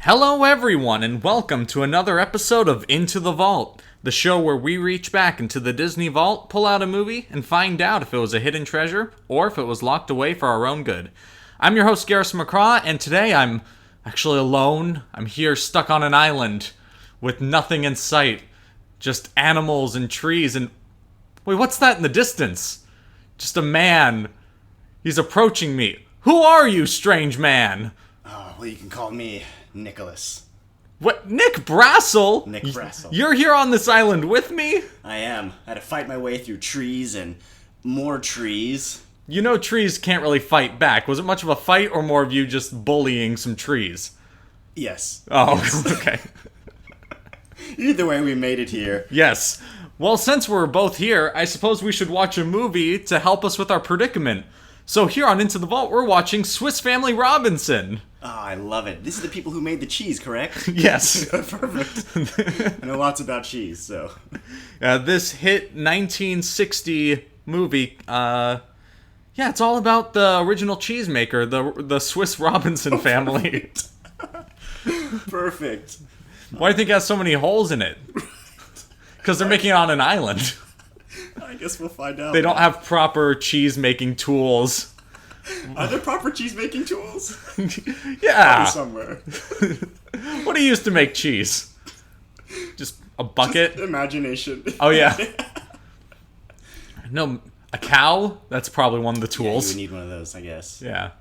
Hello everyone, and welcome to another episode of Into the Vault, the show where we reach back into the Disney vault, pull out a movie, and find out if it was a hidden treasure, or if it was locked away for our own good. I'm your host, Garrison MacCraw, and today I'm actually alone. I'm here stuck on an island with nothing in sight. Just animals and trees and... Wait, what's that in the distance? Just a man. He's approaching me. Who are you, strange man? Oh, well, you can call me Nicholas. What? Nick Brassell? Nick Brassell. You're here on this island with me? I am. I had to fight my way through trees and more trees. You know trees can't really fight back. Was it much of a fight or more of you just bullying some trees? Yes. Oh, Yes. Okay. Either way, we made it here. Yes. Well, since we're both here, I suppose we should watch a movie to help us with our predicament. So here on Into the Vault, we're watching Swiss Family Robinson. Oh, I love it. This is the people who made the cheese, correct? Yes. Perfect. I know lots about cheese, so... This hit 1960 movie, it's all about the original cheesemaker, the Swiss Robinson family. Perfect. Why do you think it has so many holes in it? Because they're making it on an island. I guess we'll find out. They don't have proper cheese-making tools. Are there proper cheese-making tools? Yeah. Probably somewhere. What do you use to make cheese? Just a bucket? Just imagination. Oh, yeah. No, a cow? That's probably one of the Yeah, you tools. would need one of those, I guess. Yeah.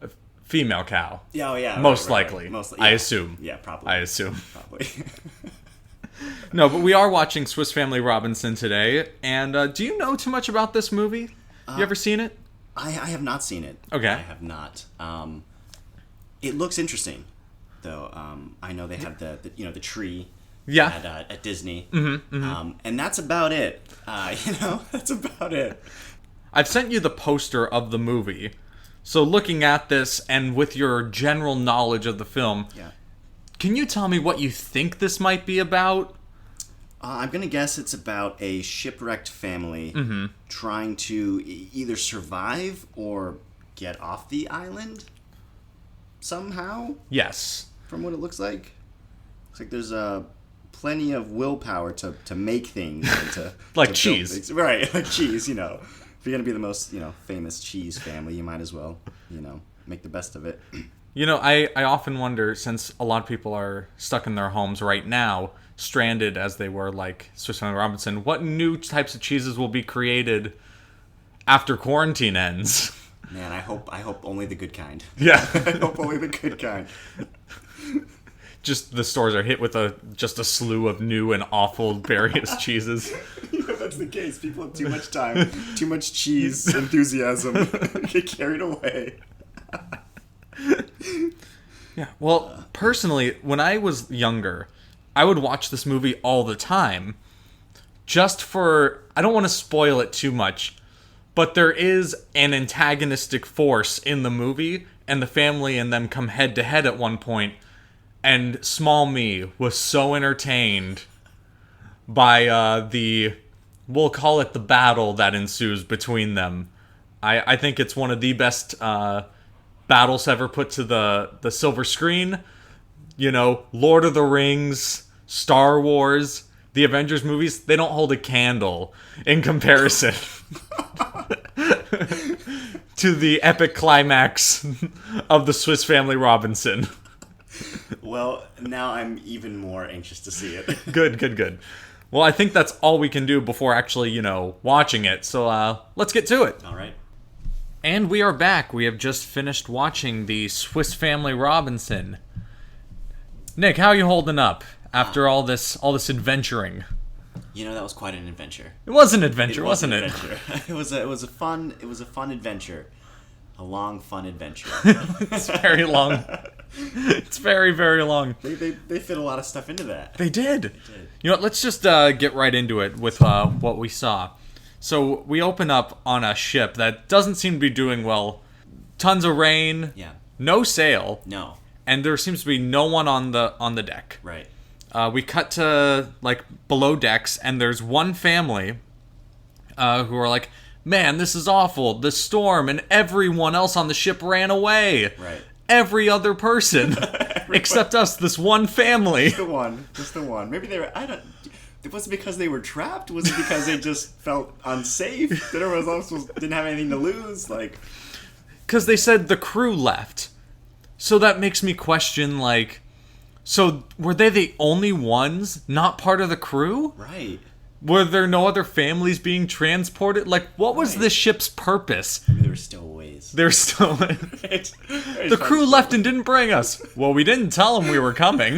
A female cow. Yeah, oh yeah. Most right. likely. Most, I assume. Yeah, probably. I assume. Probably. No, but we are watching Swiss Family Robinson today. And do you know too much about this movie? You ever seen it? I have not seen it. Okay. I have not. It looks interesting, though. I know they have the the tree. Yeah. At Disney. And that's about it. That's about it. I've sent you the poster of the movie. So looking at this and with your general knowledge of the film, Yeah. can you tell me what you think this might be about? I'm gonna guess it's about a shipwrecked family trying to either survive or get off the island somehow. Yes. From what it looks like, there's plenty of willpower to make things and to Like to build cheese. things. Right? Like cheese. If you're gonna be the most famous cheese family, you might as well make the best of it. I often wonder, since a lot of people are stuck in their homes right now, stranded as they were like Swiss Family Robinson, what new types of cheeses will be created after quarantine ends? Man, I hope only the good kind. Yeah. I hope only the good kind. Just the stores are hit with just a slew of new and awful various cheeses. That's the case. People have too much time, too much cheese enthusiasm, get carried away. Yeah. Well, personally, when I was younger, I would watch this movie all the time. Just for... I don't want to spoil it too much, but there is an antagonistic force in the movie, and the family and them come head to head at one point, and small me was so entertained by we'll call it the battle that ensues between them. I think it's one of the best battles ever put to the silver screen. Lord of the Rings, Star Wars, the Avengers movies, they don't hold a candle in comparison to the epic climax of the Swiss Family Robinson. Well, now I'm even more anxious to see it. Good. Well, I think that's all we can do before actually, watching it. So let's get to it. All right. And we are back. We have just finished watching the Swiss Family Robinson. Nick, how are you holding up after all this adventuring? That was quite an adventure. It was an adventure, wasn't it? It was a fun adventure. A long, fun adventure. It's very long. It's very, very long. They fit a lot of stuff into that. They did. Let's just get right into it with what we saw. So we open up on a ship that doesn't seem to be doing well. Tons of rain. Yeah. No sail. No. And there seems to be no one on the deck. Right. We cut to below decks, and there's one family who are like, man, this is awful. The storm and everyone else on the ship ran away. Right. every other person except us, this one family. Just the one. Maybe they were. Was it because they were trapped? Was it because they just felt unsafe? That everyone else didn't have anything to lose? Like, because they said the crew left, so that makes me question. Like, so were they the only ones not part of the crew? Right. Were there no other families being transported? Like, what was the ship's purpose? Maybe there were stowaways. They're still. The crew left and didn't bring us. Well, we didn't tell them we were coming.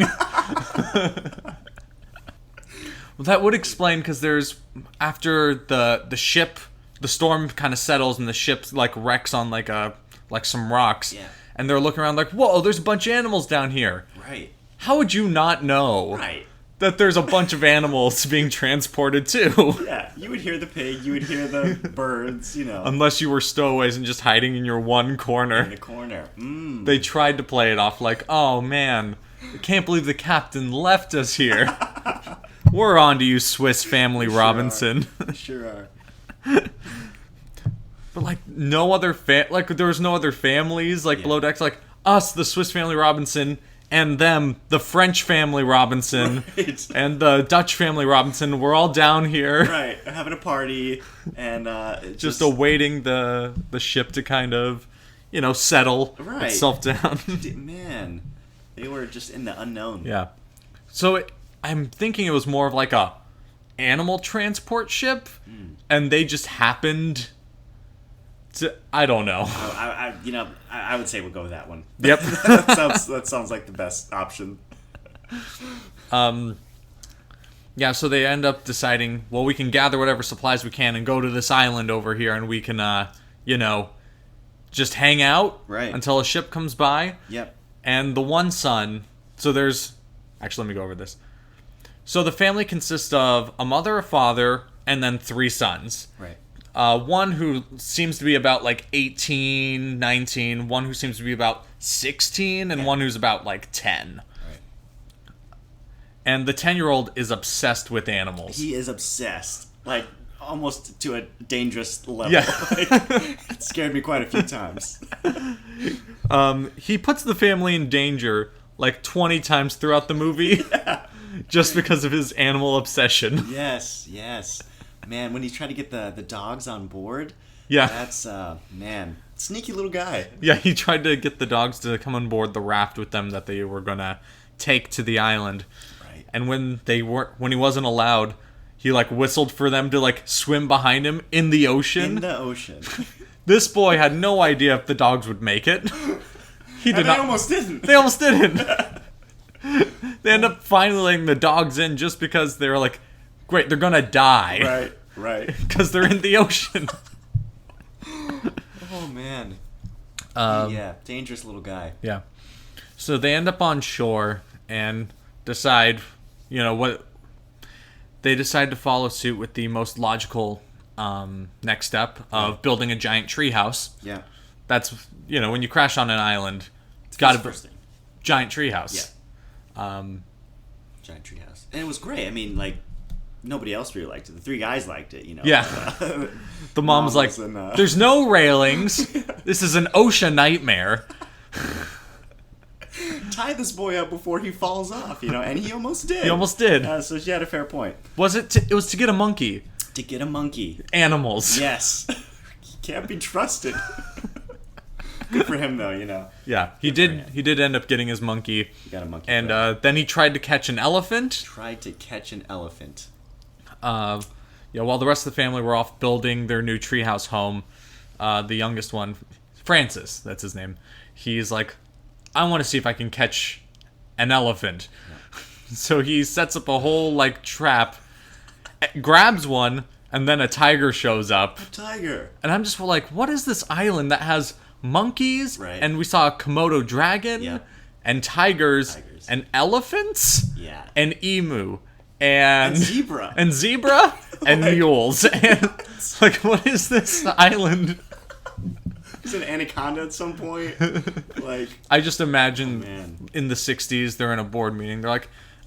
Well, that would explain, because there's, after the ship, the storm kind of settles and the ship like wrecks on like some rocks. Yeah. And they're looking around like, whoa, there's a bunch of animals down here. Right. How would you not know? Right. That there's a bunch of animals being transported too. Yeah, you would hear the pig, you would hear the birds, you know. Unless you were stowaways and just hiding in your one corner. In the corner. They tried to play it off like, oh man, I can't believe the captain left us here. We're on to you, Swiss Family Robinson. Sure are. But like no other there was no other families below decks, like us, the Swiss Family Robinson, and them, the French Family Robinson, right. And the Dutch Family Robinson. We're all down here, right? Having a party and just awaiting the ship to kind of, settle itself down. Man, they were just in the unknown. Yeah. So I'm thinking it was more of like a animal transport ship, and they just happened to. I don't know. I would say we'll go with that one. Yep. that sounds like the best option. Yeah, so they end up deciding, well, we can gather whatever supplies we can and go to this island over here, and we can, just hang out until a ship comes by. Yep. And the one son, so there's, actually, let me go over this. So the family consists of a mother, a father, and then 3 sons. Right. One who seems to be about 18, 19, one who seems to be about 16, and one who's about 10. Right. And the 10-year-old is obsessed with animals. He is obsessed. Almost to a dangerous level. Yeah. It scared me quite a few times. He puts the family in danger 20 times throughout the movie. Yeah. Just because of his animal obsession. Yes. Man, when he tried to get the dogs on board, that's, sneaky little guy. Yeah, he tried to get the dogs to come on board the raft with them that they were going to take to the island. Right. And when he wasn't allowed, he whistled for them to swim behind him in the ocean. In the ocean. This boy had no idea if the dogs would make it. They almost didn't. They almost didn't. They end up finally letting the dogs in just because they were great, they're gonna die. Right. Because they're in the ocean. Oh, man. Dangerous little guy. Yeah. So they end up on shore and decide, what... They decide to follow suit with the most logical next step of building a giant treehouse. Yeah. That's, when you crash on an island, it's got to first thing. Giant treehouse. Yeah. Giant treehouse. And it was great. I mean, nobody else really liked it. The 3 guys liked it, Yeah. The mom's there's no railings. This is an ocean nightmare. Tie this boy up before he falls off, and he almost did. He almost did. So she had a fair point. Was it? It was to get a monkey. To get a monkey. Animals. Yes. He can't be trusted. Good for him, though. Yeah, he did end up getting his monkey. He got a monkey. And then he tried to catch an elephant. While the rest of the family were off building their new treehouse home, the youngest one, Francis, that's his name, he's I want to see if I can catch an elephant. Yeah. So he sets up a whole trap, grabs one, and then a tiger shows up. A tiger. And I'm just what is this island that has monkeys? Right. And we saw a Komodo dragon, and tigers, and elephants, and emu, and zebra, and mules. And what is this island? Is it an anaconda at some point? I just imagine in the 60s they're in a board meeting. They're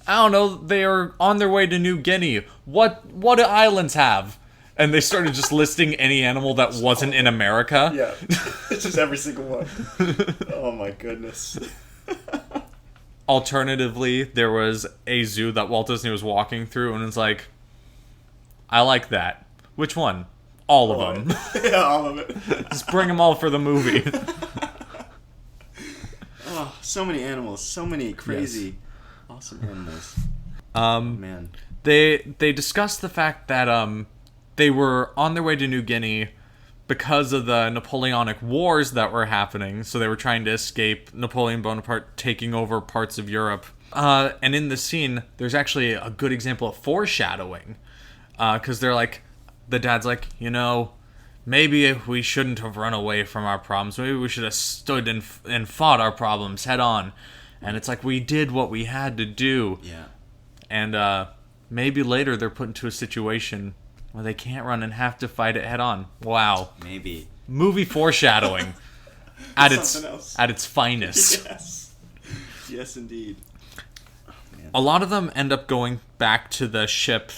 I don't know, they are on their way to New Guinea. What do islands have? And they started just listing any animal that wasn't in America. Yeah. It's just every single one. Oh my goodness. Alternatively, there was a zoo that Walt Disney was walking through, and it's like, I like that. Which one? All of them. Yeah, all of it. Just bring them all for the movie. Oh, so many animals. So many crazy, awesome animals. Man. They discussed the fact that they were on their way to New Guinea because of the Napoleonic Wars that were happening. So they were trying to escape Napoleon Bonaparte taking over parts of Europe. And in this scene, there's actually a good example of foreshadowing. Because they're like, the dad's like, maybe we shouldn't have run away from our problems. Maybe we should have stood and fought our problems head on. And it's like, we did what we had to do. Yeah. And maybe later they're put into a situation where they can't run and have to fight it head on. Wow. Maybe. Movie foreshadowing at else. its finest. Yes. Yes, indeed. Oh, man. A lot of them end up going back to the ship,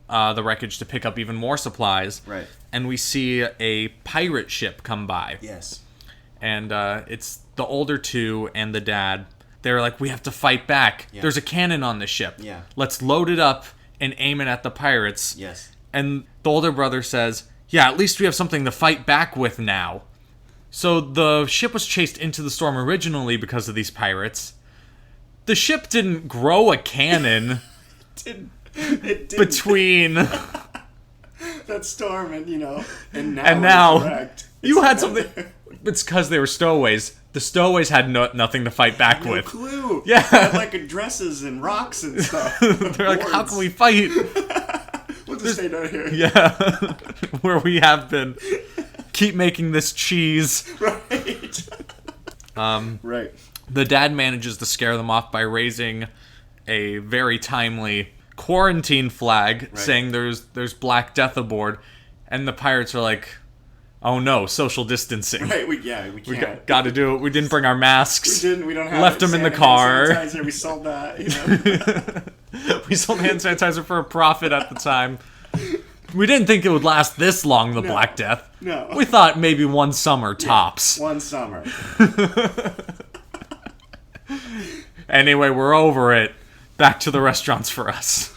the wreckage, to pick up even more supplies. Right. And we see a pirate ship come by. Yes. And it's the older two and the dad. They're like, we have to fight back. Yeah. There's a cannon on the ship. Yeah. Let's load it up and aim it at the pirates. Yes. And the older brother says, yeah, at least we have something to fight back with now. So the ship was chased into the storm originally because of these pirates. The ship didn't grow a cannon It didn't. between... that storm and now it's wrecked. You It's had something... It's because they were stowaways. The stowaways had nothing to fight back no with. clue. Yeah. They had, like dresses and rocks and stuff. They're like, how can we fight? We'll just stay down here. Yeah. Where we have been. Keep making this cheese. Right. Right. The dad manages to scare them off by raising a very timely quarantine flag, saying there's Black Death aboard, and the pirates are like, oh no, social distancing. Right, we can't. We got to do it. We didn't bring our masks. We didn't. We don't have Left them in the car. Sanitizer. We sold that. We sold hand sanitizer for a profit at the time. We didn't think it would last this long, the Black Death. No. We thought maybe one summer tops. One summer. Anyway, we're over it. Back to the restaurants for us.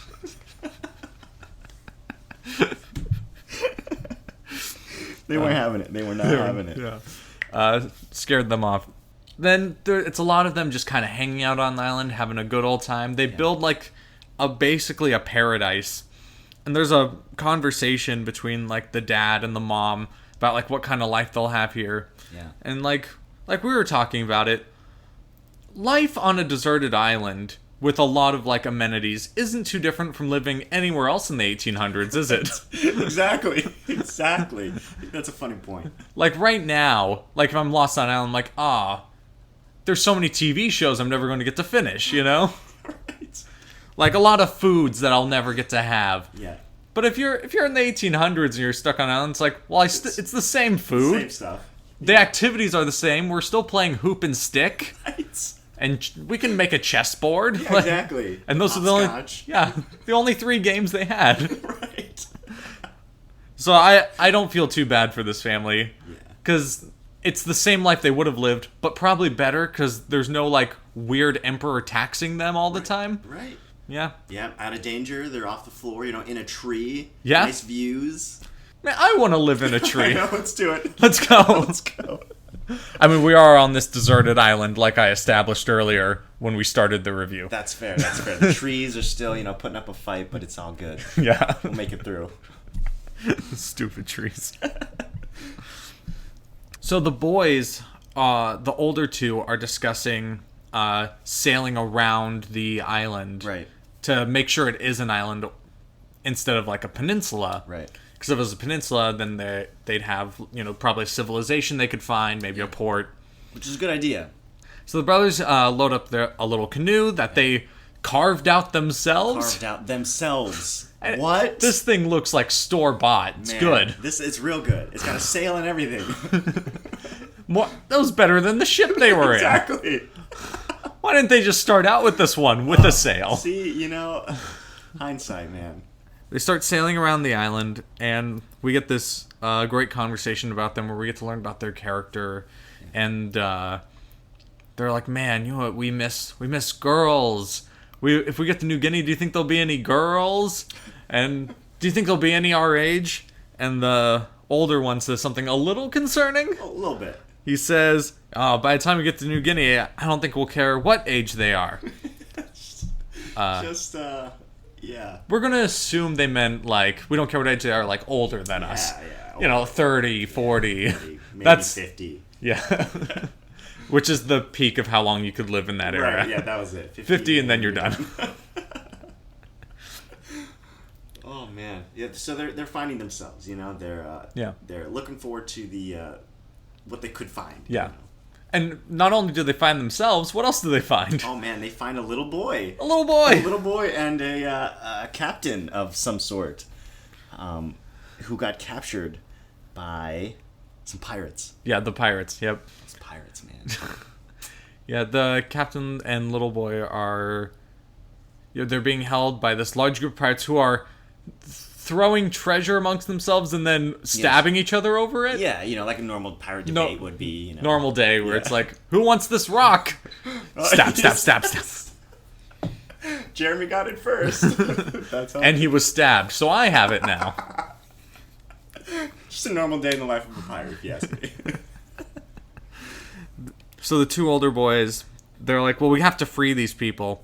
They weren't having it. They were not having it. Yeah. Scared them off. Then it's a lot of them just kind of hanging out on the island, having a good old time. They build like basically a paradise. And there's a conversation between like the dad and the mom about like what kind of life they'll have here. Yeah. And like we were talking about it, life on a deserted island with a lot of like amenities isn't too different from living anywhere else in the 1800s, is it? Exactly. That's a funny point. Like right now, like if I'm lost on an island, I'm like, there's so many TV shows I'm never going to get to finish, Right. Like a lot of foods that I'll never get to have. Yeah. But if you're in the 1800s and you're stuck on an island, it's like, well, it's the same food. Same stuff. The activities are the same. We're still playing hoop and stick. Right. And we can make a chessboard. Yeah, exactly. And those are the only 3 games they had. Right. So I don't feel too bad for this family. Yeah. Because it's the same life they would have lived, but probably better because there's no like weird emperor taxing them all the time. Right. Yeah. Yeah, out of danger. They're off the floor, in a tree. Yeah. Nice views. Man, I want to live in a tree. I know, let's do it. Let's go. Let's go. I mean, we are on this deserted island, like I established earlier when we started the review. That's fair. The trees are still, putting up a fight, but it's all good. Yeah. We'll make it through. Stupid trees. So the boys, the older 2, are discussing sailing around the island. Right. To make sure it is an island instead of like a peninsula. Right. Because if it was a peninsula, then they'd have, probably a civilization they could find, maybe a port. Which is a good idea. So the brothers load up a little canoe that they carved out themselves. And what? This thing looks like store-bought. It's good. It's real good. It's got a sail and everything. That was better than the ship they were in. Exactly. Why didn't they just start out with this one with a sail? See, hindsight, man. they start sailing around the island, and we get this great conversation about them where we get to learn about their character, and they're like, man, you know what, we miss girls. If we get to New Guinea, do you think there'll be any girls? And do you think there'll be any our age? And the older one says something a little concerning. A little bit. He says, by the time we get to New Guinea, I don't think we'll care what age they are. Yeah. We're going to assume they meant, like, we don't care what age they are, like, older than us. Yeah. 30, 40. Maybe That's 50. Yeah. Which is the peak of how long you could live in that era. Right, yeah, that was it. 50 and then you're done. Oh, man. Yeah, so they're finding themselves, you know? They're looking forward to the what they could find. Yeah. You know? And not only do they find themselves, what else do they find? Oh, man, they find a little boy. A little boy! A little boy and a captain of some sort who got captured by some pirates. Yeah, the pirates, yep. Those pirates, man. Yeah, the captain and little boy are... they're being held by this large group of pirates who are throwing treasure amongst themselves and then stabbing each other over it. Yeah, like a normal pirate debate would be. Normal day where it's like, who wants this rock? Stab, stab, stab, stab. Jeremy got it first. That's how and he was stabbed, so I have it now. Just a normal day in the life of a pirate, if you ask me. So the two older boys, they're like, well, we have to free these people.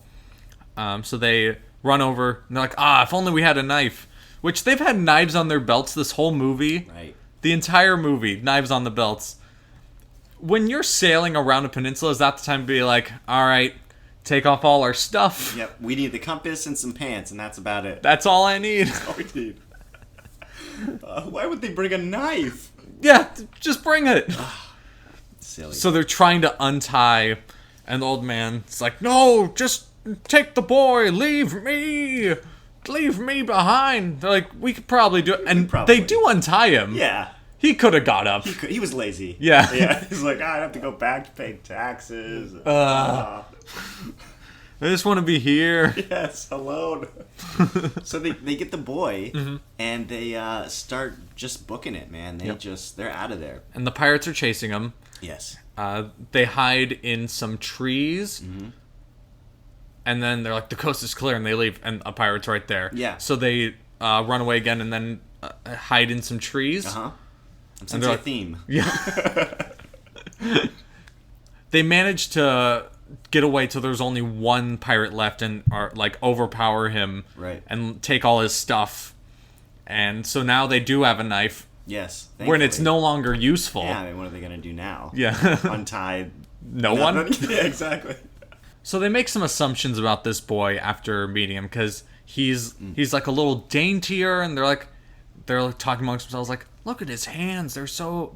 So they run over, and they're like, if only we had a knife. Which they've had knives on their belts this whole movie. Right. The entire movie, knives on the belts. When you're sailing around a peninsula, is that the time to be like, all right, take off all our stuff? Yep, we need the compass and some pants, and that's about it. That's all I need. That's all we need. Why would they bring a knife? Yeah, just bring it. Silly. So they're trying to untie, and the old man's like, no, just take the boy, leave me behind. They're like, we could probably do it. And they do untie him. Yeah. He could have got up. He was lazy. Yeah. Yeah. He's like, I have to go back to pay taxes. I just want to be here. Yes, alone. So they get the boy, and they start just booking it, man. They're out of there. And the pirates are chasing him. Yes. They hide in some trees. And then they're like, the coast is clear, and they leave, and a pirate's right there. Yeah. So they run away again, and then hide in some trees. I'm sensing a theme. Yeah. They managed to get away till there's only one pirate left, and overpower him. Right. And take all his stuff. And so now they do have a knife. Yes. When it's no longer useful. Yeah, I mean, what are they going to do now? Yeah. Untie... No one? Yeah, exactly. So they make some assumptions about this boy after meeting him, because he's like a little daintier, and they're talking amongst themselves like, look at his hands, it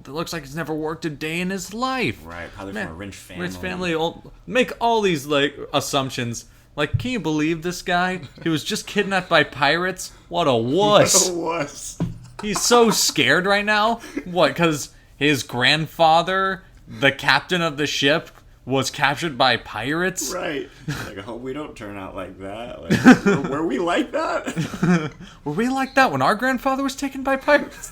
looks like he's never worked a day in his life. Right, probably from a rich family. Rich family, make all these assumptions. Like, can you believe this guy? He was just kidnapped by pirates? What a wuss. What a wuss. He's so scared right now. What, because his grandfather, the captain of the ship, was captured by pirates? Right. Like, I hope we don't turn out like that. Like, were we like that? Were we like that when our grandfather was taken by pirates?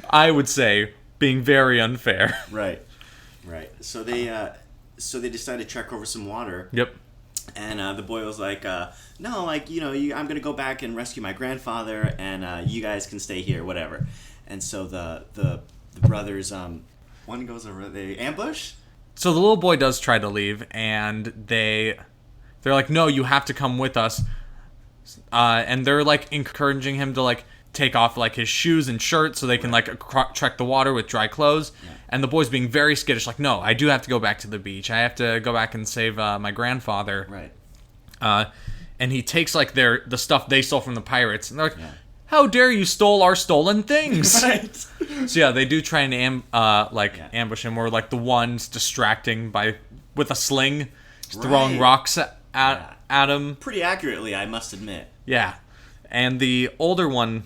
I would say being very unfair. Right. So they decided to trek over some water. Yep. And the boy was like, no, like, I'm going to go back and rescue my grandfather, and you guys can stay here, whatever. And so the brothers... one goes over, they ambush? So the little boy does try to leave, and they're like, no, you have to come with us. And they're like encouraging him to like take off like his shoes and shirt so they can like trek the water with dry clothes. Yeah. And the boy's being very skittish, like, no, I do have to go back to the beach. I have to go back and save my grandfather. Right. And he takes like the stuff they stole from the pirates, and they're like, how dare you stole our stolen things? Right. So yeah, they do try and ambush him, or like the one's distracting with a sling, just throwing rocks at him. Pretty accurately, I must admit. Yeah. And the older one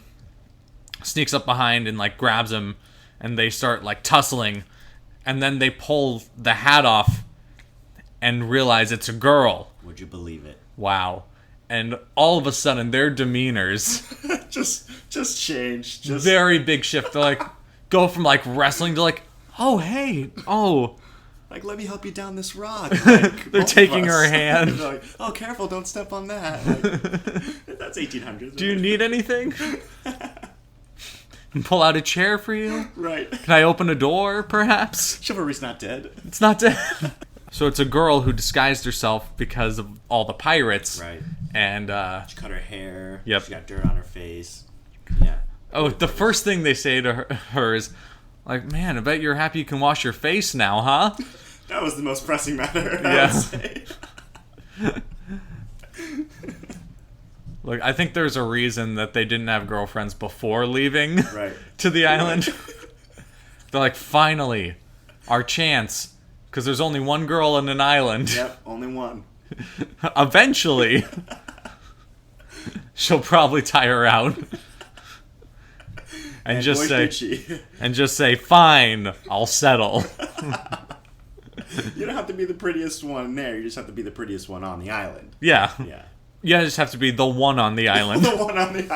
sneaks up behind and like grabs him, and they start like tussling, and then they pull the hat off and realize it's a girl. Would you believe it? Wow. and all of a sudden their demeanors just change. Just very big shift. They're like go from like wrestling to like, oh hey, oh. Like, let me help you down this rock. Like, they're taking her hand. They're like, oh, careful, don't step on that. Like, that's 1800s. Do you need anything? Pull out a chair for you? Right. Can I open a door, perhaps? Chivalry's not dead. It's not dead. So it's a girl who disguised herself because of all the pirates. Right. And, she cut her hair. Yep. She got dirt on her face. Yeah. Oh, the first thing they say to her is, like, man, I bet you're happy you can wash your face now, huh? That was the most pressing matter, I Yeah. would say. Look, I think there's a reason that they didn't have girlfriends before leaving to the island. They're like, finally, our chance. Because there's only one girl in an island. Yep, only one. Eventually, she'll probably tie her out. And just say, fine, I'll settle. You don't have to be the prettiest one there. You just have to be the prettiest one on the island. Yeah. Yeah. You just have to be the one on the island. The one on the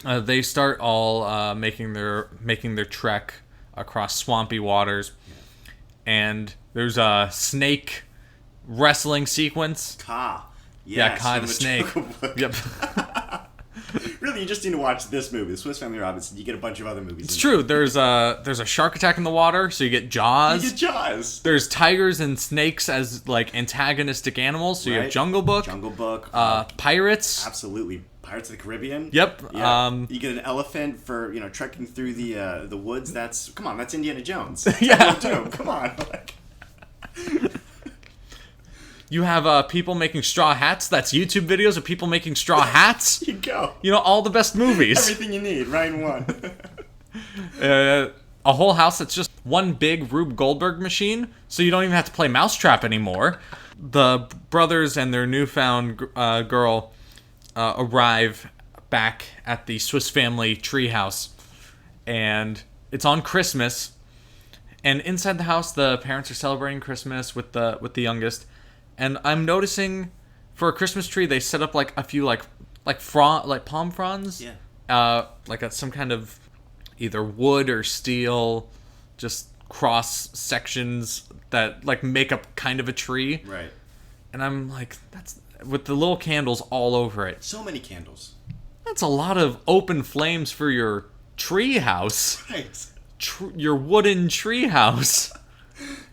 island. They start all making their trek across swampy waters, and there's a snake wrestling sequence. Ka. Yeah, Ka the snake. Yep. Really, you just need to watch this movie, The Swiss Family Robinson. You get a bunch of other movies. It's true. There's a shark attack in the water, so you get Jaws. You get Jaws. There's tigers and snakes as like antagonistic animals, so you have Jungle Book. Jungle Book. Pirates. Absolutely. Pirates of the Caribbean. Yep. Yeah. You get an elephant for trekking through the woods. That's Indiana Jones. Yeah. Come on. You have people making straw hats. That's YouTube videos of people making straw hats. You go. All the best movies. Everything you need, right in one. A whole house that's just one big Rube Goldberg machine, so you don't even have to play Mousetrap anymore. The brothers and their newfound girl arrive back at the Swiss family treehouse, and it's on Christmas. And inside the house, the parents are celebrating Christmas with the youngest. And I'm noticing, for a Christmas tree, they set up like a few like palm fronds. Yeah. Some kind of either wood or steel, just cross sections that like make up kind of a tree. Right. And I'm like, that's with the little candles all over it. So many candles. That's a lot of open flames for your tree house. Right. Your wooden tree house.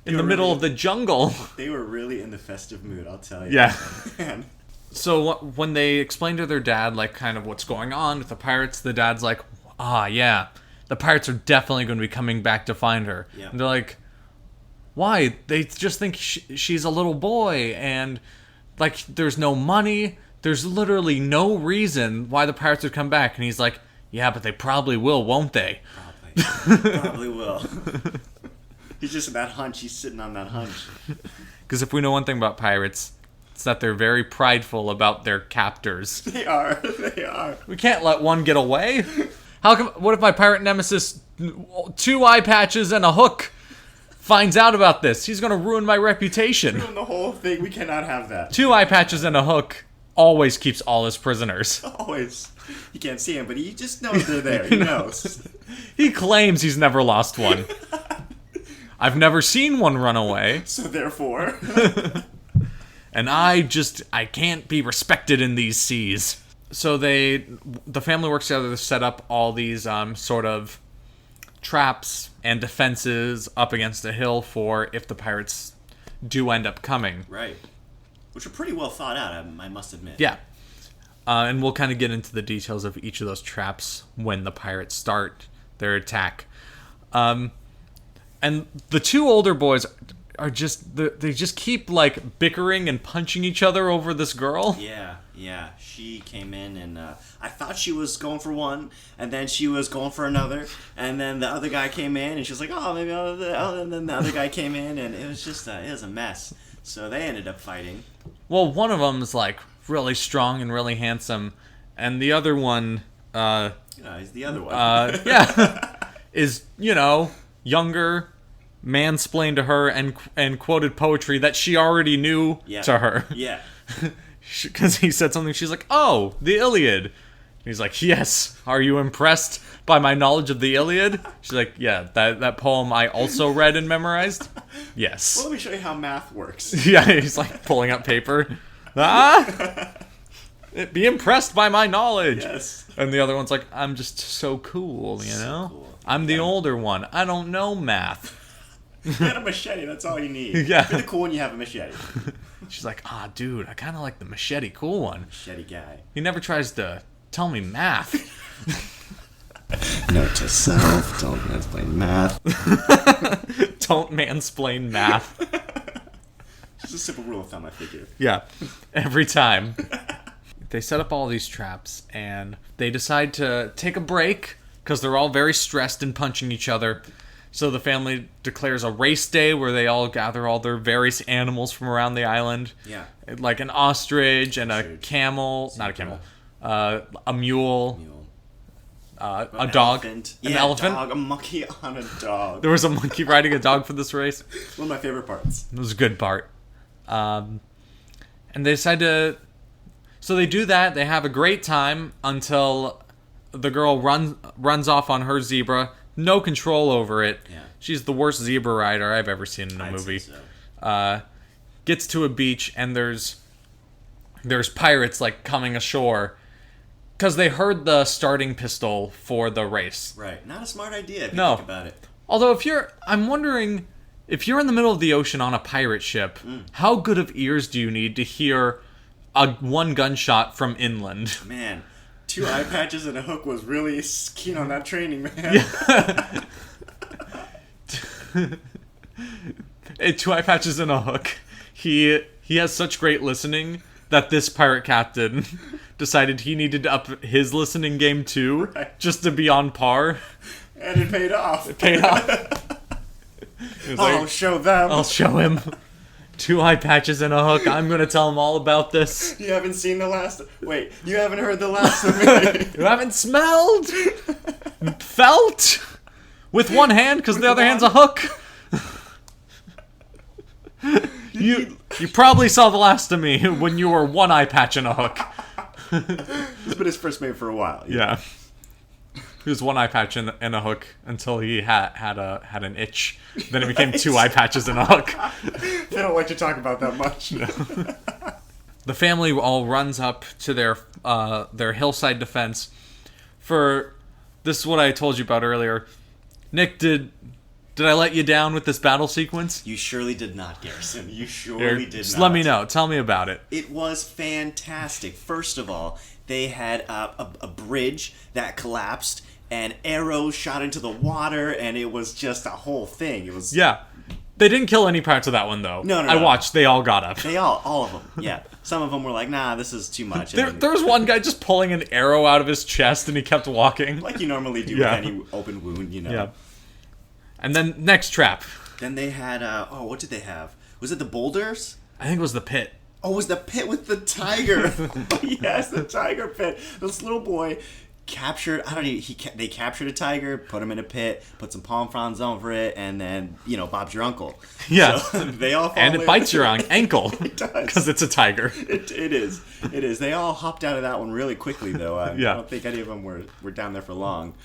In the middle of the jungle. They were really in the festive mood, I'll tell you. Yeah. Man. So when they explain to their dad, like, kind of what's going on with the pirates, the dad's like, yeah, the pirates are definitely going to be coming back to find her. Yeah. And they're like, why? They just think she's a little boy, and, like, there's no money. There's literally no reason why the pirates would come back. And he's like, yeah, but they probably will, won't they? Probably will. He's just that hunch. He's sitting on that hunch. Because if we know one thing about pirates, it's that they're very prideful about their captors. They are. They are. We can't let one get away. What if my pirate nemesis, 2 eye patches and a hook, finds out about this? He's going to ruin my reputation. Ruin the whole thing. We cannot have that. 2 eye patches and a hook always keeps all his prisoners. Always. You can't see him, but he just knows they're there. He knows. He claims he's never lost one. I've never seen one run away. So therefore. And I can't be respected in these seas. So the family works together to set up all these sort of traps and defenses up against a hill for if the pirates do end up coming. Right. Which are pretty well thought out, I must admit. Yeah. And we'll kind of get into the details of each of those traps when the pirates start their attack. And the 2 older boys are they just keep like bickering and punching each other over this girl. Yeah. She came in and I thought she was going for one, and then she was going for another, and then the other guy came in and she was like, oh, maybe and then the other guy came in, and it was just it was a mess. So they ended up fighting. Well, one of them is like really strong and really handsome, and the other one, he's the other one. yeah, is younger, mansplained to her and quoted poetry that she already knew to her. Yeah. Because he said something, she's like, "Oh, the Iliad." And he's like, "Yes. Are you impressed by my knowledge of the Iliad?" She's like, "Yeah, that poem I also read and memorized." Yes. Well, let me show you how math works. Yeah, he's like pulling up paper. Ah! Be impressed by my knowledge. Yes. And the other one's like, "I'm just so cool, you know? Cool. I'm the older one. I don't know math." You got a machete, that's all you need. Yeah. If you're the cool one, you have a machete. She's like, dude, I kind of like the machete cool one. Machete guy. He never tries to tell me math. Note to self, don't mansplain math. Don't mansplain math. Just a simple rule of thumb, I figure. Yeah, every time. They set up all these traps, and they decide to take a break, because they're all very stressed and punching each other. So the family declares a race day where they all gather all their various animals from around the island. Yeah. Like an ostrich and a camel. Not a camel. A mule. A dog. Elephant. An elephant. Dog, a monkey on a dog. There was a monkey riding a dog for this race. One of my favorite parts. It was a good part. And they decide to... So they do that. They have a great time until the girl runs off on her zebra. No control over it. Yeah. She's the worst zebra rider I've ever seen in a movie. Say so. Gets to a beach, and there's pirates like coming ashore because they heard the starting pistol for the race. Right. Not a smart idea if you No. think about it. Although I'm wondering if you're in the middle of the ocean on a pirate ship, how good of ears do you need to hear one gunshot from inland? Man, 2 eye patches and a hook was really keen on that training, man. Yeah. 2 eye patches and a hook. He has such great listening that this pirate captain decided he needed to up his listening game too, Right. just to be on par. And it paid off. It paid off. He was I'll like, show them. I'll show him. 2 eye patches and a hook. I'm gonna tell him all about this. You haven't seen the last... Wait, you haven't heard the last of me. You haven't smelled, felt, with one hand because the other hand's a hook. You probably saw the last of me when you were 1 eye patch and a hook. It's been his first mate for a while. Yeah. He was 1 eye patch and a hook until he had an itch. Then it became 2 eye patches and a hook. They don't like to talk about that much. No. The family all runs up to their hillside defense. This is what I told you about earlier. Nick, did I let you down with this battle sequence? You surely did not, Garrison. You surely did Just not. let me know. Tell me about it. It was fantastic. First of all, they had a bridge that collapsed, and arrows shot into the water, and it was just a whole thing. It was... Yeah. They didn't kill any parts of that one, though. No. I watched. They all got up. They all of them, yeah. Some of them were like, nah, this is too much. There was one guy just pulling an arrow out of his chest, and he kept walking. Like you normally do Yeah. with any open wound, you know. Yeah. And then, next trap. Then they had, what did they have? Was it the boulders? I think it was the pit. Oh, it was the pit with the tiger. Yes, the tiger pit. This little boy captured, they captured a tiger, put him in a pit, put some palm fronds over it, and then, Bob's your uncle. Yeah. So they all And it bites your ankle. It does. Because it's a tiger. It is. It is. They all hopped out of that one really quickly, though. Yeah. I don't think any of them were down there for long.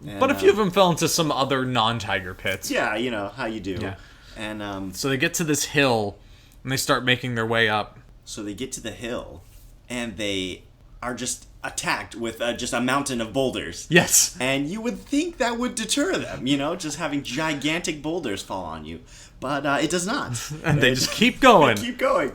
And, But a few of them fell into some other non-tiger pits. Yeah, how you do. Yeah. And So they get to this hill, and they start making their way up. so they get to the hill, and they are just attacked with just a mountain of boulders. Yes. And you would think that would deter them, just having gigantic boulders fall on you. But it does not. And they just keep going. Keep going.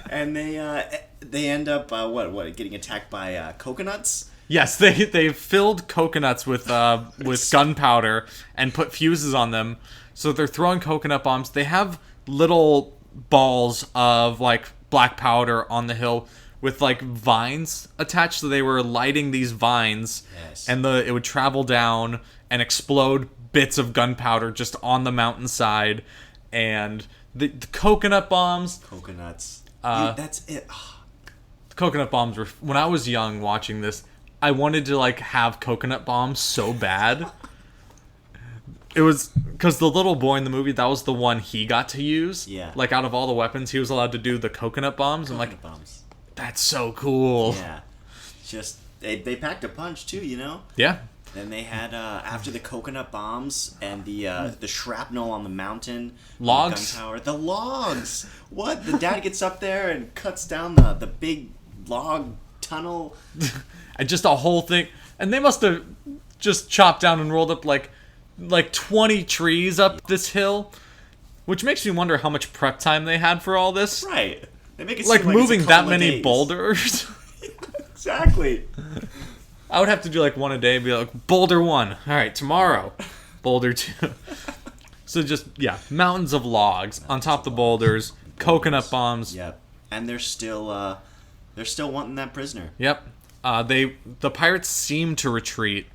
And they end up, getting attacked by coconuts? Yes, they filled coconuts with gunpowder and put fuses on them. So they're throwing coconut bombs. They have little balls of like black powder on the hill with like vines attached. So they were lighting these vines, Yes. and it would travel down and explode bits of gunpowder just on the mountainside. And the coconut bombs. Coconuts. That's it. The coconut bombs were, when I was young watching this, I wanted to like have coconut bombs so bad. It was because the little boy in the movie, that was the one he got to use. Yeah. Like, out of all the weapons, he was allowed to do the coconut bombs. I'm like, bombs. that's so cool. Yeah. Just, they packed a punch, too, you know? Yeah. Then they had, after the coconut bombs and the shrapnel on the mountain. Logs? The gun tower. The logs! What? The dad gets up there and cuts down the big log tunnel. And just a whole thing. And they must have just chopped down and rolled up like 20 trees up this hill, which makes me wonder how much prep time they had for all this. Right. They make it Like seem like moving it's a that couple of many days. boulders. Exactly. I would have to do like one a day and be like, boulder 1. All right, tomorrow. Boulder 2. So just, yeah, mountains of logs on top of the boulders, coconut bombs. Yep. And they're still wanting that prisoner. Yep. The pirates seem to retreat,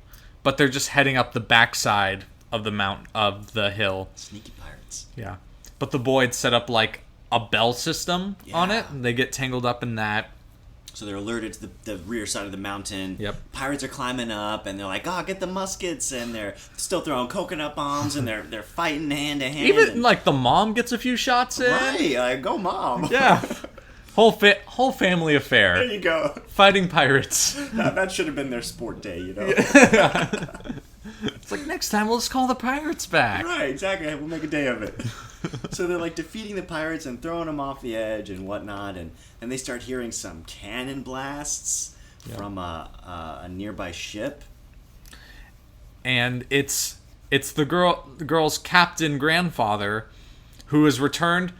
but they're just heading up the backside of the hill. Sneaky pirates. Yeah. But the Boyd set up like a bell system on it, Yeah. and they get tangled up in that. So they're alerted to the rear side of the mountain. Yep. Pirates are climbing up, and they're like, "Oh, get the muskets!" And they're still throwing coconut bombs, and they're fighting hand to hand. Even and, like the mom gets a few shots in. right, go mom. Yeah. Whole family affair. There you go. Fighting pirates. That should have been their sport day, you know. It's like, next time we'll just call the pirates back. Right, exactly. We'll make a day of it. So they're like defeating the pirates and throwing them off the edge and whatnot, and then they start hearing some cannon blasts from a nearby ship. And it's the girl's captain grandfather who has returned.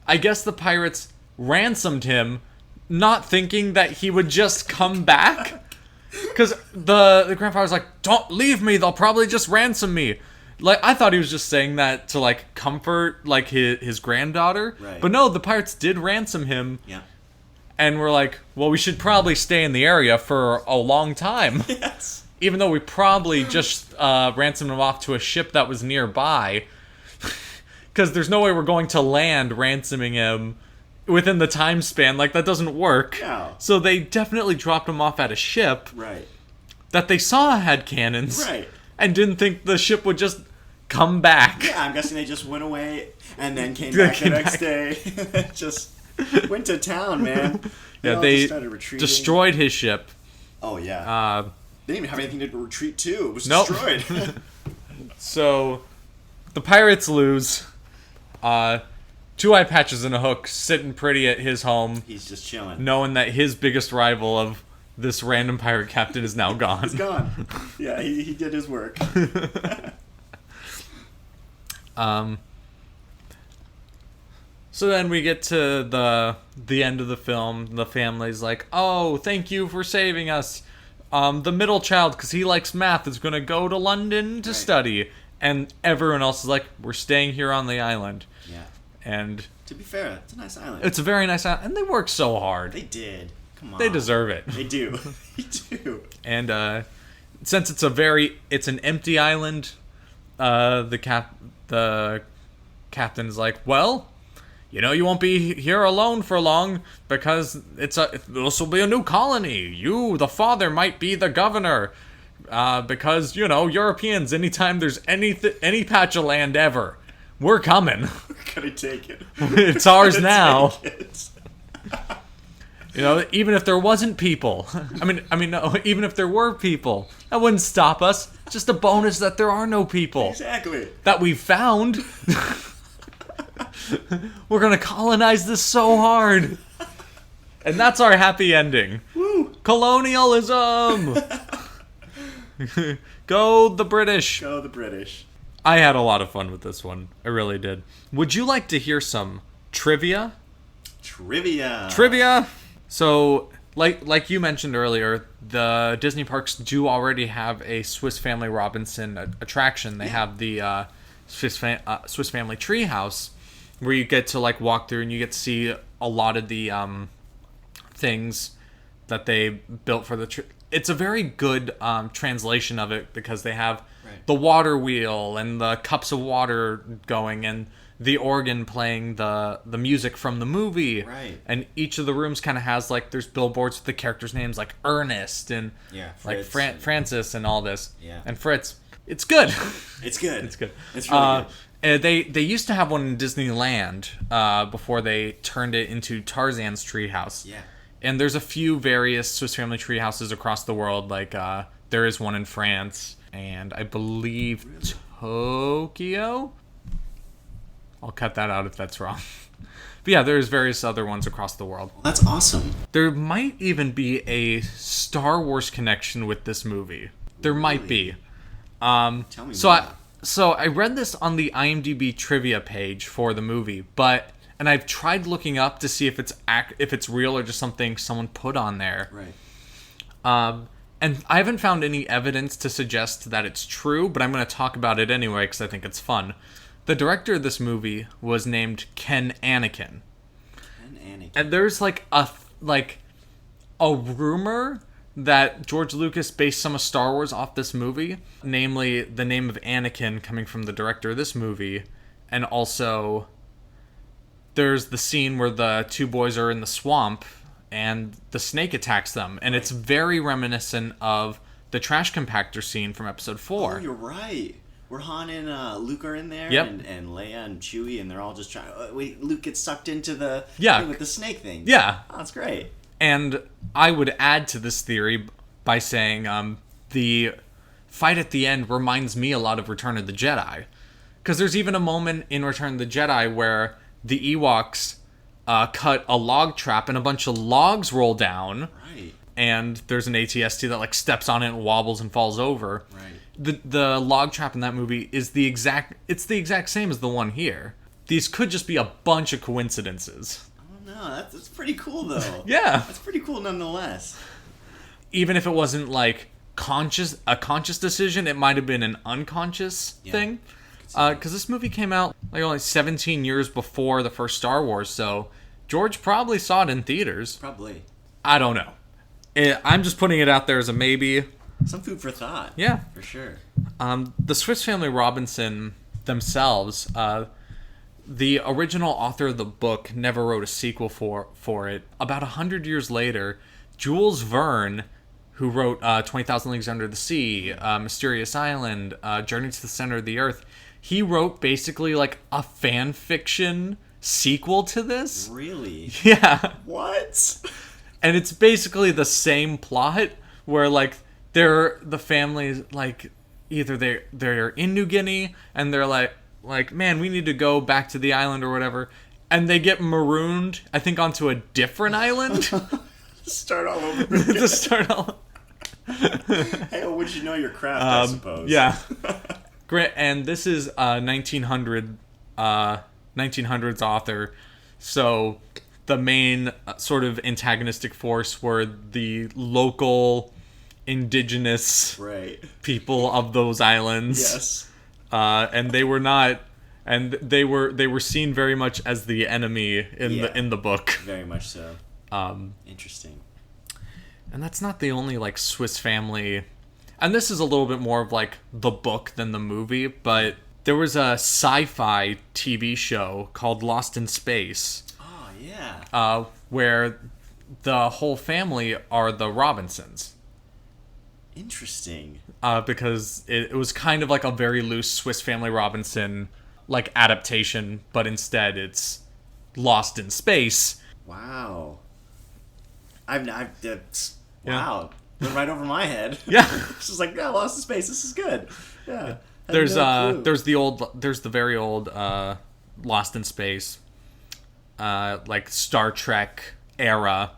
I guess the pirates ransomed him, not thinking that he would just come back. Because the grandfather's like, don't leave me, they'll probably just ransom me. Like, I thought he was just saying that to, like, comfort, like, his granddaughter. Right. But no, the pirates did ransom him. Yeah. And we're like, well, we should probably stay in the area for a long time. Yes. Even though we probably just ransomed him off to a ship that was nearby. Because there's no way we're going to land ransoming him within the time span. Like, that doesn't work. No. So they definitely dropped him off at a ship Right. that they saw had cannons. Right. And didn't think the ship would just come back. Yeah, I'm guessing they just went away and then came back the next day. Just went to town, man. Yeah, all they just started retreating. destroyed his ship. Oh, yeah. They didn't even have anything to retreat to. It was destroyed. So, the pirates lose. Two Eye Patches and a Hook sitting pretty at his home, He's just chilling. knowing that his biggest rival of this random pirate captain is now gone. He's gone. Yeah, he did his work. So then we get to the end of the film. The family's like, "Oh, thank you for saving us." The middle child, because he likes math, is going to go to London to study. And everyone else is like, "We're staying here on the island." Yeah. And To be fair, it's a nice island. it's a very nice island. And they work so hard. They did. Come on. They deserve it. They do. They do. And since it's an empty island, the captain's like, "Well, you won't be here alone for long because this will be a new colony. You, the father, might be the governor, because Europeans. Anytime there's any patch of land ever, we're coming. We're gonna take it. It's ours now. Take it. Even if there wasn't people. No, even if there were people, that wouldn't stop us. Just a bonus that there are no people. Exactly. That we found." We're gonna colonize this so hard. And that's our happy ending. Woo! Colonialism! Go the British. Go the British. I had a lot of fun with this one. I really did. Would you like to hear some trivia? Trivia. So, like you mentioned earlier, the Disney parks do already have a Swiss Family Robinson attraction. They have the Swiss Family Treehouse, where you get to walk through and you get to see a lot of the things that they built for the. It's a very good translation of it because they have the water wheel and the cups of water going and the organ playing the music from the movie. Right. And each of the rooms kind of has there's billboards with the characters' names like Ernest and Fritz Francis and all this. Yeah. And Fritz. It's good. It's good. It's good. It's really good. They used to have one in Disneyland before they turned it into Tarzan's treehouse. Yeah. And there's a few various Swiss Family treehouses across the world. Like there is one in France, and I believe Tokyo. I'll cut that out if that's wrong. But yeah, there's various other ones across the world. Well, that's awesome. There might even be a Star Wars connection with this movie. There might be. Tell me more. So I read this on the IMDb trivia page for the movie, and I've tried looking up to see if it's real or just something someone put on there. Right. And I haven't found any evidence to suggest that it's true, but I'm going to talk about it anyway because I think it's fun. The director of this movie was named Ken Anakin. And there's like a rumor that George Lucas based some of Star Wars off this movie, namely the name of Anakin coming from the director of this movie, and also there's the scene where the two boys are in the swamp and the snake attacks them, and it's very reminiscent of the trash compactor scene from episode 4. Oh, you're right. Where Han and Luke are in there, Yep. and Leia and Chewie, and they're all just trying. Luke gets sucked into the thing with the snake thing. Yeah. Oh, that's great. And I would add to this theory by saying the fight at the end reminds me a lot of Return of the Jedi. Because there's even a moment in Return of the Jedi where the Ewoks cut a log trap and a bunch of logs roll down. Right. And there's an AT-ST that like steps on it and wobbles and falls over. Right. The log trap in that movie is the exact same as the one here. These could just be a bunch of coincidences. No, that's pretty cool though. Yeah. That's pretty cool nonetheless. Even if it wasn't like a conscious decision, it might have been an unconscious thing. Because this movie came out like only 17 years before the first Star Wars, so George probably saw it in theaters. Probably. I don't know. I'm just putting it out there as a maybe. Some food for thought. Yeah. For sure. The Swiss Family Robinson themselves, the original author of the book never wrote a sequel for it. About 100 years later, Jules Verne, who wrote 20,000 Leagues Under the Sea, Mysterious Island, Journey to the Center of the Earth, he wrote basically like a fan fiction sequel to this. Really? Yeah. What? And it's basically the same plot where like the family like either they're in New Guinea and they're like man, we need to go back to the island or whatever, and they get marooned I think onto a different island. Start all over again. To start all. Hey, well, would you know your craft, I suppose. Yeah. Great. And this is 1900s author, so the main sort of antagonistic force were the local indigenous people of those islands. Yes. And they were not, and they were seen very much as the enemy in the book. Very much so. Interesting. And that's not the only like Swiss Family, and this is a little bit more of like the book than the movie, but there was a sci-fi TV show called Lost in Space. Oh yeah. Where the whole family are the Robinsons. Interesting. Because it was kind of like a very loose Swiss Family Robinson like adaptation, but instead it's Lost in Space. Wow. Wow. Went right over my head. Yeah. It's just like, yeah, Lost in Space. This is good. Yeah. There's the very old Lost in Space, like Star Trek era,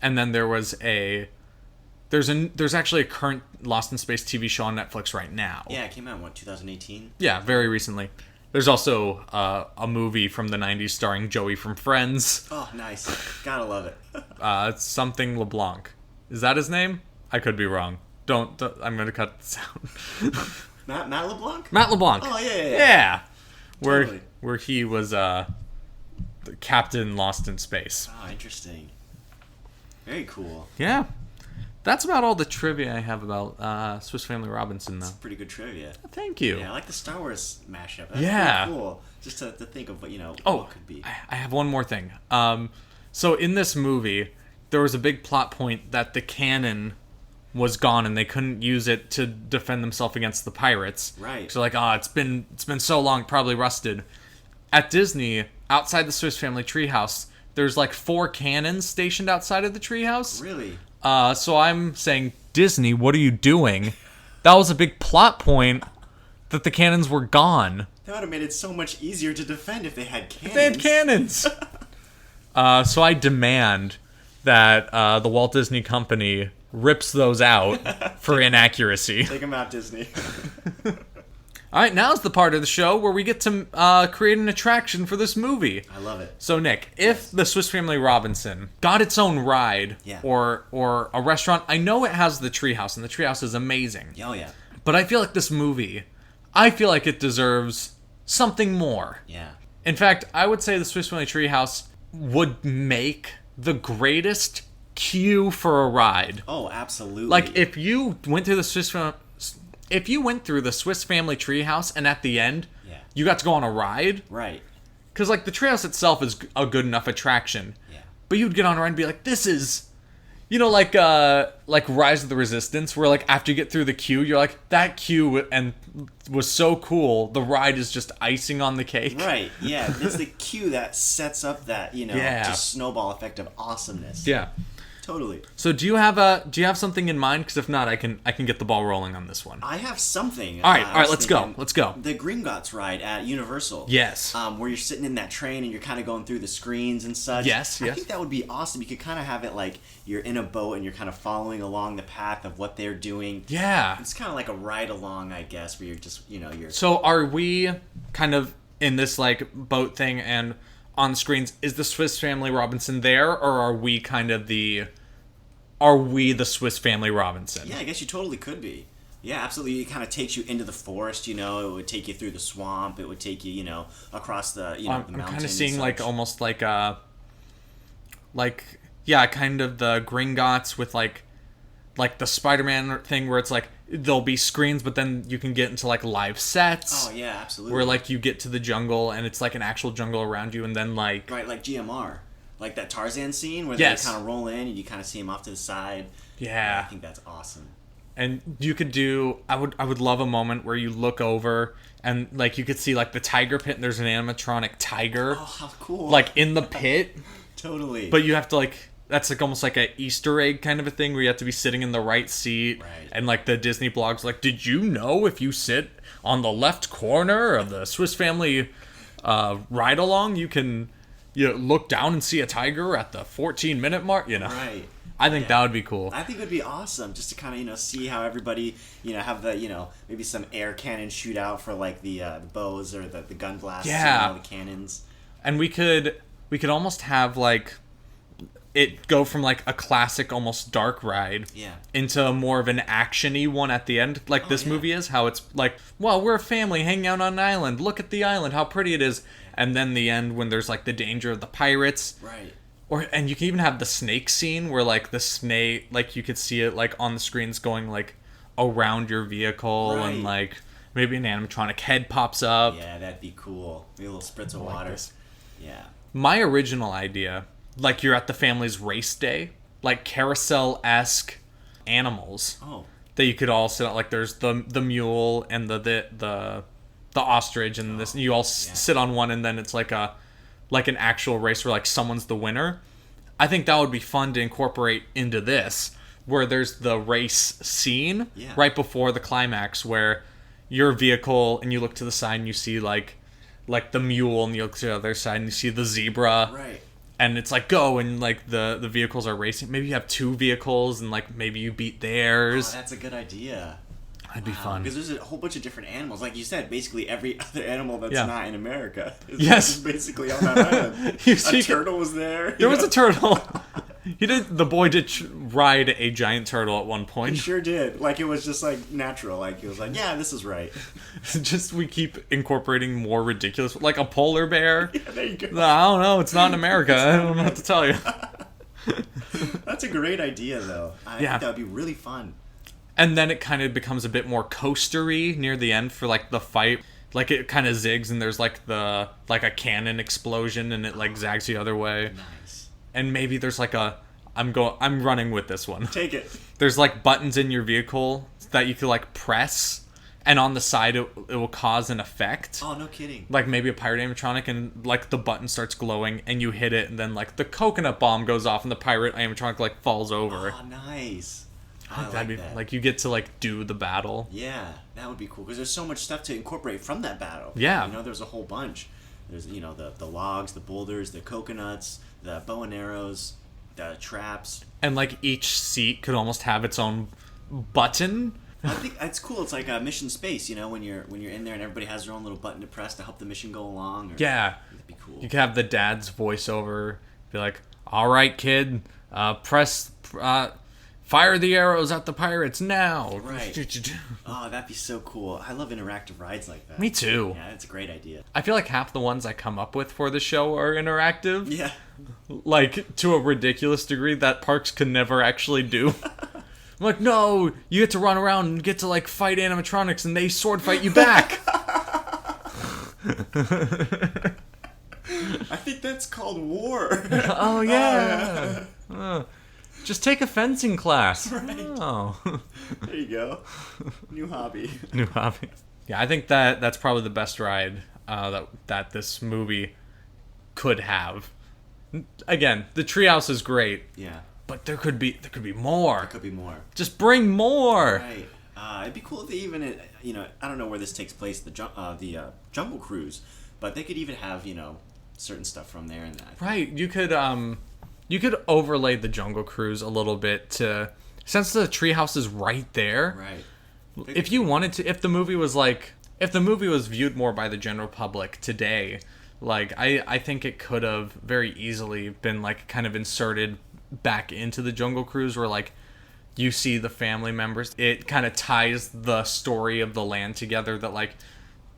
and then there's actually a current Lost in Space TV show on Netflix right now. Yeah, it came out in 2018. Yeah, very recently. There's also a movie from the 90s starring Joey from Friends. Oh, nice. Gotta love it. It's something LeBlanc. Is that his name? I could be wrong. Don't I'm going to cut this out. Matt LeBlanc? Matt LeBlanc. Oh, yeah. Yeah. Totally. Where he was the Captain Lost in Space. Oh, interesting. Very cool. Yeah. That's about all the trivia I have about Swiss Family Robinson, though. That's pretty good trivia. Thank you. Yeah, I like the Star Wars mashup. That's pretty cool. Just to think of what, what could be. I have one more thing. So in this movie, there was a big plot point that the canon was gone and they couldn't use it to defend themselves against the pirates. Right. So like, it's been so long, probably rusted. At Disney, outside the Swiss Family treehouse, there's like 4 cannons stationed outside of the treehouse. Really? So I'm saying, Disney, what are you doing? That was a big plot point that the cannons were gone. That would have made it so much easier to defend if they had cannons. They had cannons. So I demand that the Walt Disney Company rips those out for inaccuracy. Take them out, Disney. All right, now's the part of the show where we get to create an attraction for this movie. I love it. So, Nick, if the Swiss Family Robinson got its own ride or a restaurant, I know it has the treehouse, and the treehouse is amazing. Oh, yeah. But I feel like this movie, it deserves something more. Yeah. In fact, I would say the Swiss Family Treehouse would make the greatest queue for a ride. Oh, absolutely. Like, if you went through the Swiss Family Treehouse and at the end, you got to go on a ride. Right. Because, like, the treehouse itself is a good enough attraction. Yeah. But you'd get on a ride and be like, this is... You know, like Rise of the Resistance, where, like, after you get through the queue, you're like, that queue was so cool, the ride is just icing on the cake. Right, yeah. It's the queue that sets up that, just snowball effect of awesomeness. Yeah. Totally. So do you have something in mind? Because if not, I can get the ball rolling on this one. I have something. All right, let's go. The Gringotts ride at Universal. Yes. Where you're sitting in that train and you're kind of going through the screens and such. Yes. I think that would be awesome. You could kind of have it like you're in a boat and you're kind of following along the path of what they're doing. Yeah. It's kind of like a ride along, I guess, where you're just, you're... So are we kind of in this, like, boat thing and on screens, is the Swiss Family Robinson there, or are we kind of the Swiss Family Robinson? Yeah, I guess you totally could be. Yeah, absolutely. It kind of takes you into the forest, It would take you through the swamp. It would take you, across the, the mountains. I'm kind of seeing, like, almost like kind of the Gringotts with, like the Spider-Man thing where it's, like, there'll be screens, but then you can get into, like, live sets. Oh, yeah, absolutely. Where, like, you get to the jungle, and it's, like, an actual jungle around you, and then, like... Right, like GMR. Like that Tarzan scene where they kind of roll in and you kind of see him off to the side. Yeah. I think that's awesome. And you could do... I would love a moment where you look over and, like, you could see, like, the tiger pit and there's an animatronic tiger. Oh, how cool. Like, in the pit. Totally. But you have to, like... That's, like, almost like an Easter egg kind of a thing where you have to be sitting in the right seat. Right. And, like, the Disney blog's like, did you know if you sit on the left corner of the Swiss Family ride-along, you can... look down and see a tiger at the 14-minute mark, Right. I think that would be cool. I think it would be awesome just to kind of, see how everybody, have the, maybe some air cannon shootout for, like, the bows or the gun blasts and all the cannons. And we could almost have, like, it go from, like, a classic, almost dark ride into more of an action-y one at the end, like this movie is, how it's like, well, we're a family hanging out on an island, look at the island, how pretty it is. And then the end when there's, like, the danger of the pirates. Right. And you can even have the snake scene where, like, the snake, like, you could see it, like, on the screens going, like, around your vehicle. Right. And, like, maybe an animatronic head pops up. Yeah, that'd be cool. Maybe a little spritz of water. Yeah. My original idea, like, you're at the family's race day, like, carousel-esque animals. Oh. That you could all sit on, like, there's the mule and the ostrich and this, you all sit on one, and then it's like an actual race where, like, someone's the winner. I think that would be fun to incorporate into this, where there's the race scene right before the climax where your vehicle and you look to the side and you see like the mule, and you look to the other side and you see the zebra. Right. And it's like, go, and, like, the vehicles are racing. Maybe you have 2 vehicles and, like, maybe you beat theirs. Oh, that's a good idea. That'd be fun. Because there's a whole bunch of different animals. Like you said, basically every other animal that's not in America is basically on that island. A turtle was there. There was a turtle. The boy did ride a giant turtle at one point. He sure did. Like, it was just, like, natural. Like, he was like, yeah, this is right. Just, we keep incorporating more ridiculous... Like a polar bear. Yeah, there you go. I don't know. It's not in America. I don't know what to tell you. That's a great idea, though. I think that would be really fun. And then it kind of becomes a bit more coastery near the end for, like, the fight. Like, it kind of zigs and there's, like, a cannon explosion and it, like, zags the other way. Nice. And maybe there's, like, a I'm running with this one. Take it. There's like buttons in your vehicle that you could like press, and on the side it will cause an effect. Oh, no kidding. Like maybe a pirate animatronic, and like the button starts glowing, and you hit it, and then like the coconut bomb goes off, and the pirate animatronic like falls over. Oh, nice. That'd be that. Like you get to like do the battle. Yeah, that would be cool because there's so much stuff to incorporate from that battle. Yeah. You know, there's a whole bunch. There's, you know, the logs, the boulders, the coconuts, the bow and arrows, the traps. And like each seat could almost have its own button. I think it's cool. It's like a mission space, you know, when you're in there and everybody has their own little button to press to help the mission go along. Yeah. That'd be cool. You could have the dad's voiceover be like, "All right, kid, fire the arrows at the pirates now." Right. Oh, that'd be so cool. I love interactive rides like that. Me too. Yeah, that's a great idea. I feel like half the ones I come up with for the show are interactive. Yeah. Like, to a ridiculous degree that parks can never actually do. I'm like, no, you get to run around and get to, like, fight animatronics and they sword fight you back. I think that's called war. Oh, yeah. Just take a fencing class. Right. Oh. There you go. New hobby. New hobby. Yeah, I think that's probably the best ride that this movie could have. Again, the treehouse is great. Yeah. But there could be more. There could be more. Just bring more. Right. It'd be cool if they even, you know, I don't know where this takes place, the Jungle Cruise, but they could even have, you know, certain stuff from there and that. Right. You could overlay the Jungle Cruise a little bit to, since the treehouse is right there. Right. If you wanted to, if the movie was viewed more by the general public today, like I think it could have very easily been like kind of inserted back into the Jungle Cruise where like you see the family members. It kind of ties the story of the land together that like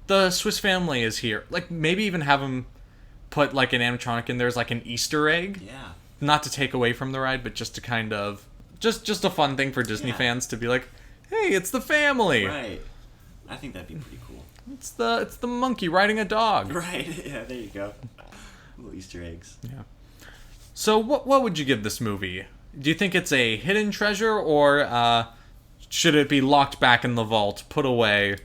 the Swiss family is here. Like maybe even have them put like an animatronic in there as like an Easter egg. Yeah. Not to take away from the ride, but just to kind of just a fun thing for Disney fans to be like, hey, it's the family. Right. I think that'd be pretty cool. It's the monkey riding a dog. Right. Yeah, there you go. Little Easter eggs. Yeah. So what would you give this movie? Do you think it's a hidden treasure, or should it be locked back in the vault, put away?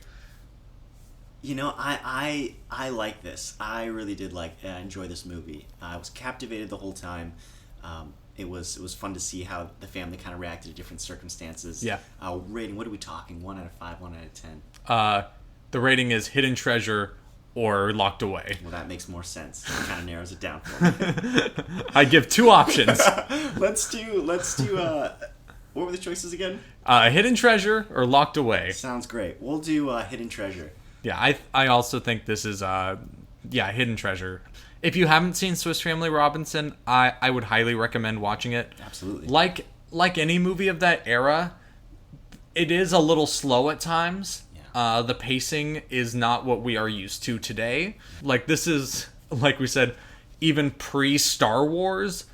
You know, I like this. I really did enjoy this movie. I was captivated the whole time. It was fun to see how the family kind of reacted to different circumstances. Yeah. Rating, what are we talking? 1 out of 5, 1 out of 10? The rating is hidden treasure or locked away. Well, that makes more sense. It kind of narrows it down for me. I give 2 options. Let's do. What were the choices again? Hidden treasure or locked away. Sounds great. We'll do hidden treasure. Yeah, I also think this is hidden treasure. If you haven't seen Swiss Family Robinson, I would highly recommend watching it. Absolutely. Like any movie of that era, it is a little slow at times. Yeah. The pacing is not what we are used to today. Like this is, like we said, even pre-Star Wars,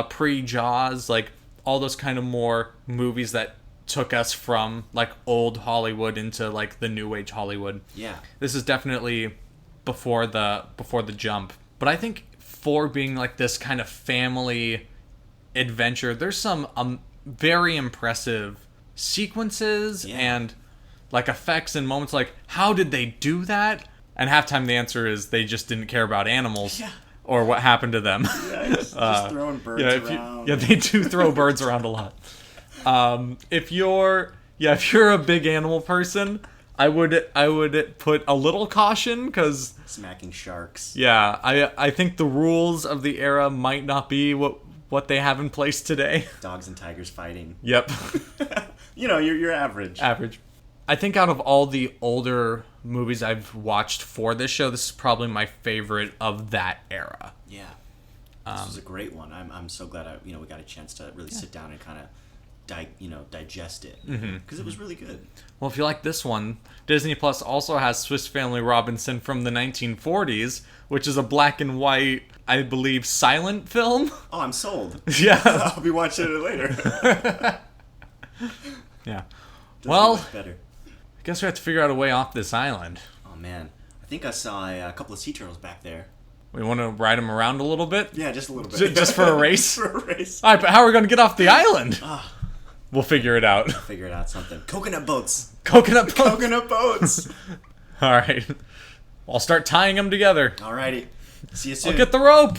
pre-Jaws, like all those kind of more movies that took us from like old Hollywood into like the new age Hollywood. Yeah. This is definitely before the jump. But I think for being like this kind of family adventure, there's some very impressive sequences and like effects and moments. Like, how did they do that? And half time the answer is they just didn't care about animals or what happened to them. Yeah, just throwing birds around. They do throw birds around a lot. If you're a big animal person, I would put a little caution because smacking sharks. Yeah, I think the rules of the era might not be what they have in place today. Dogs and tigers fighting. Yep. You know, you're average. Average. I think out of all the older movies I've watched for this show, this is probably my favorite of that era. Yeah. This was a great one. I'm so glad we got a chance to really sit down and kind of digest it because it was really good. Well, if you like this one, Disney Plus also has Swiss Family Robinson from the 1940s, which is a black and white, I believe, silent film. Oh, I'm sold. Yeah. I'll be watching it later. Yeah. Well, better. I guess we have to figure out a way off this island. Oh man, I think I saw a couple of sea turtles back there. We want to ride him around a little bit? Yeah, just a little bit. Just for a race? For a race. All right, but how are we going to get off the island? We'll figure it out. Figure it out something. Coconut boats. Coconut boats? Coconut boats. All right. I'll start tying them together. Alrighty. See you soon. I'll get the rope.